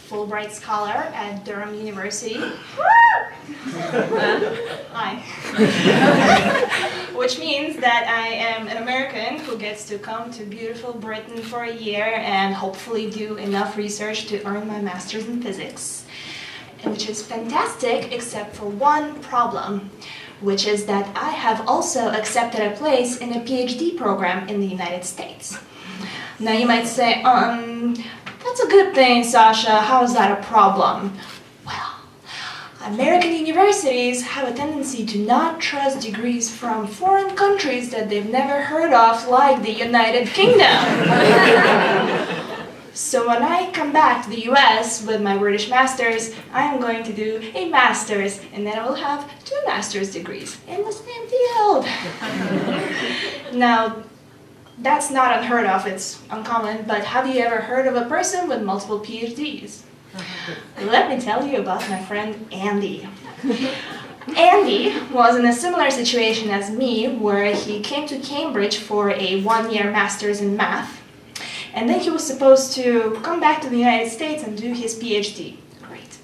Fulbright scholar at Durham University. Hi. Which means that I am an American who gets to come to beautiful Britain for a year and hopefully do enough research to earn my master's in physics. Which is fantastic, except for one problem, which is that I have also accepted a place in a PhD program in the United States. Now you might say, that's a good thing, Sasha, how is that a problem? Well, American universities have a tendency to not trust degrees from foreign countries that they've never heard of, like the United Kingdom. So when I come back to the US with my British master's, I'm going to do a master's, and then I will have 2 master's degrees in the same field. Now, that's not unheard of, it's uncommon, but have you ever heard of a person with multiple PhDs? Let me tell you about my friend Andy. Andy was in a similar situation as me, where he came to Cambridge for a 1-year master's in math, and then he was supposed to come back to the United States and do his PhD. Great.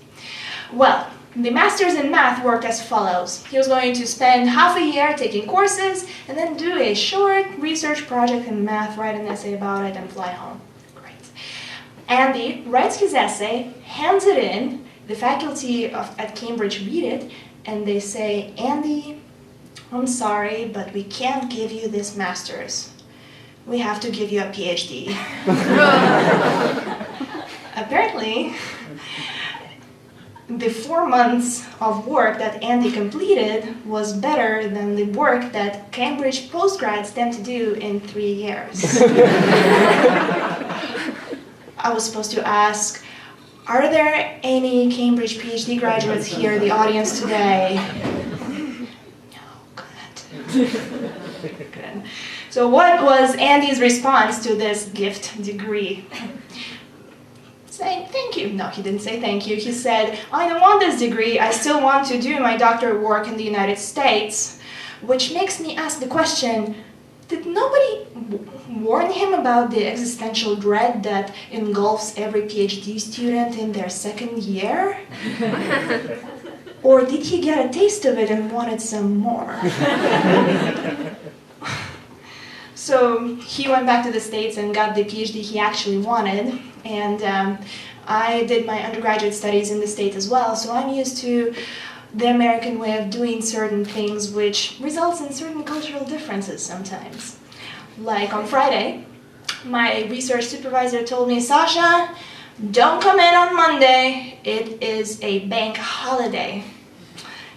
Well, the master's in math worked as follows. He was going to spend half a year taking courses and then do a short research project in math, write an essay about it, and fly home. Great. Andy writes his essay, hands it in, the faculty at Cambridge read it, and they say, Andy, I'm sorry, but we can't give you this master's. We have to give you a PhD. Apparently, the 4 months of work that Andy completed was better than the work that Cambridge postgrads tend to do in 3 years. I was supposed to ask, are there any Cambridge PhD graduates here in the audience today? No, good. Good. So what was Andy's response to this gift degree? Saying thank you. No, he didn't say thank you. He said, I don't want this degree. I still want to do my doctorate work in the United States. Which makes me ask the question, did nobody warn him about the existential dread that engulfs every PhD student in their 2nd year? Or did he get a taste of it and wanted some more? So he went back to the States and got the PhD he actually wanted, and I did my undergraduate studies in the States as well, so I'm used to the American way of doing certain things, which results in certain cultural differences sometimes. Like on Friday, my research supervisor told me, Sasha, don't come in on Monday, it is a bank holiday.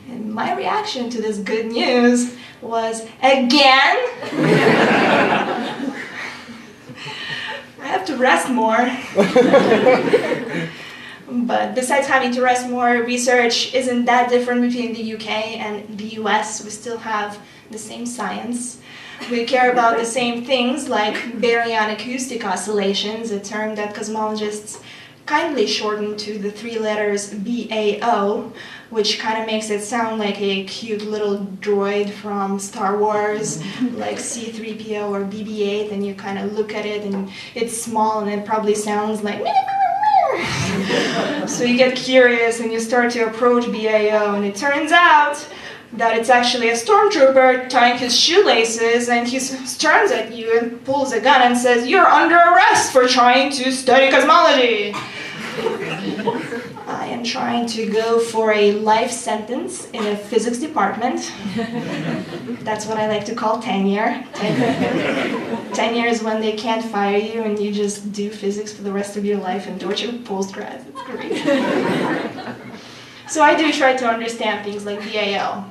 And my reaction to this good news was, again? I have to rest more. But besides having to rest more, research isn't that different between the UK and the US. We still have the same science. We care about the same things like baryon acoustic oscillations, a term that cosmologists kindly shorten to the 3 letters BAO, which kind of makes it sound like a cute little droid from Star Wars, like C-3PO or BB-8, and you kind of look at it and it's small and it probably sounds like so you get curious and you start to approach BAO, and it turns out that it's actually a stormtrooper tying his shoelaces, and he turns at you and pulls a gun and says, you're under arrest for trying to study cosmology. I am trying to go for a life sentence in a physics department. That's what I like to call tenure. 10 years when they can't fire you and you just do physics for the rest of your life and torture postgrads. It's great. So I do try to understand things like BAO.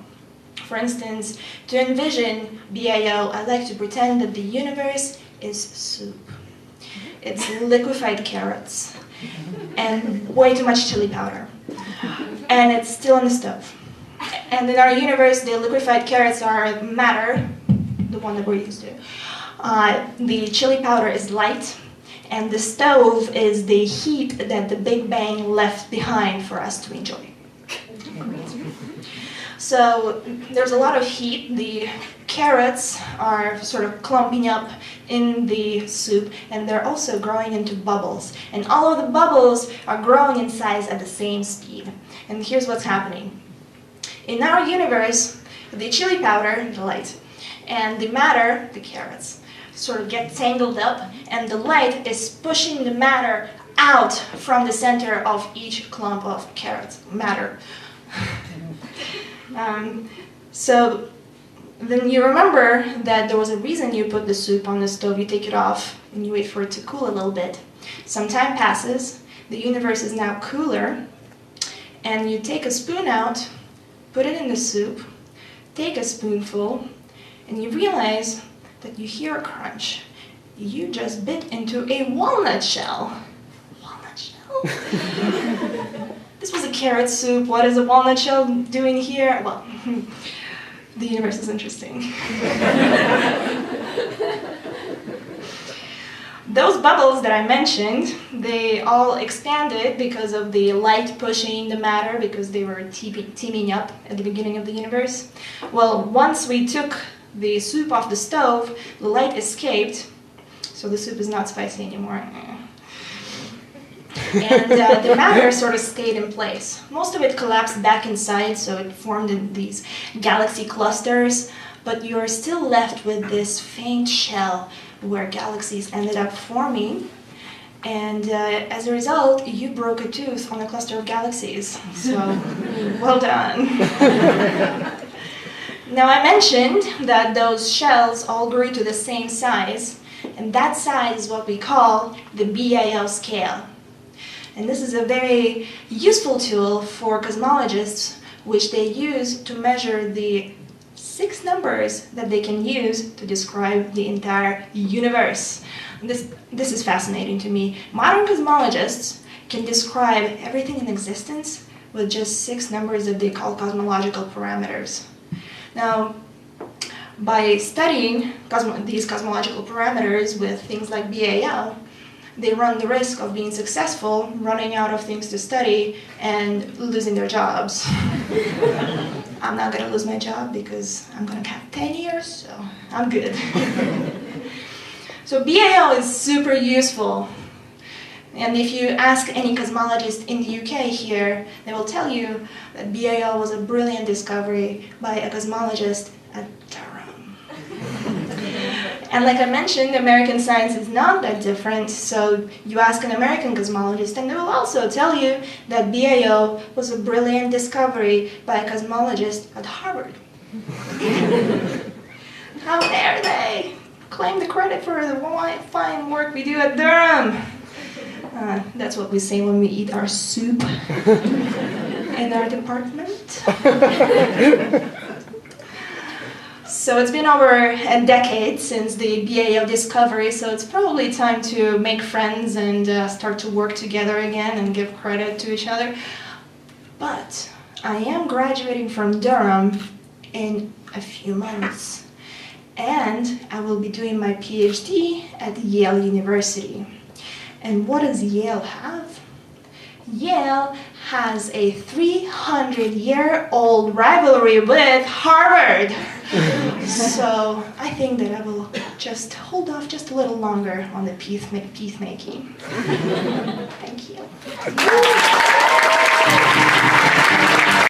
For instance, to envision BAO, I like to pretend that the universe is soup. It's liquefied carrots and way too much chili powder. And it's still on the stove. And in our universe, the liquefied carrots are matter, the one that we're used to. The chili powder is light, and the stove is the heat that the Big Bang left behind for us to enjoy. So there's a lot of heat. The carrots are sort of clumping up in the soup, and they're also growing into bubbles. And all of the bubbles are growing in size at the same speed. And here's what's happening. In our universe, the chili powder, the light, and the matter, the carrots, sort of get tangled up, and the light is pushing the matter out from the center of each clump of carrots, matter. So then you remember that there was a reason you put the soup on the stove. You take it off and you wait for it to cool a little bit. Some time passes, the universe is now cooler, and you take a spoon out, put it in the soup, take a spoonful, and you realize that you hear a crunch. You just bit into a walnut shell. Walnut shell? This was a carrot soup. What is a walnut shell doing here? Well, the universe is interesting. Those bubbles that I mentioned, they all expanded because of the light pushing the matter, because they were teaming up at the beginning of the universe. Well, once we took the soup off the stove, the light escaped, so the soup is not spicy anymore. And the matter sort of stayed in place. Most of it collapsed back inside, so it formed in these galaxy clusters, but you're still left with this faint shell where galaxies ended up forming, and as a result, you broke a tooth on a cluster of galaxies. So, well done. Now, I mentioned that those shells all grew to the same size, and that size is what we call the BAO scale. And this is a very useful tool for cosmologists, which they use to measure the 6 numbers that they can use to describe the entire universe. This is fascinating to me. Modern cosmologists can describe everything in existence with just 6 numbers that they call cosmological parameters. Now, by studying these cosmological parameters with things like BAL, they run the risk of being successful, running out of things to study, and losing their jobs. I'm not going to lose my job because I'm going to have 10 years, so I'm good. So BAL is super useful. And if you ask any cosmologist in the UK here, they will tell you that BAL was a brilliant discovery by a cosmologist at Durham. And like I mentioned, American science is not that different, so you ask an American cosmologist and they will also tell you that BAL was a brilliant discovery by a cosmologist at Harvard. How dare they claim the credit for the fine work we do at Durham? That's what we say when we eat our soup in our department. So it's been over a decade since the BAL discovery, so it's probably time to make friends and start to work together again and give credit to each other. But I am graduating from Durham in a few months, and I will be doing my PhD at Yale University. And what does Yale have? Yale has a 300-year-old rivalry with Harvard. So I think that I will just hold off just a little longer on the peace making. Thank you.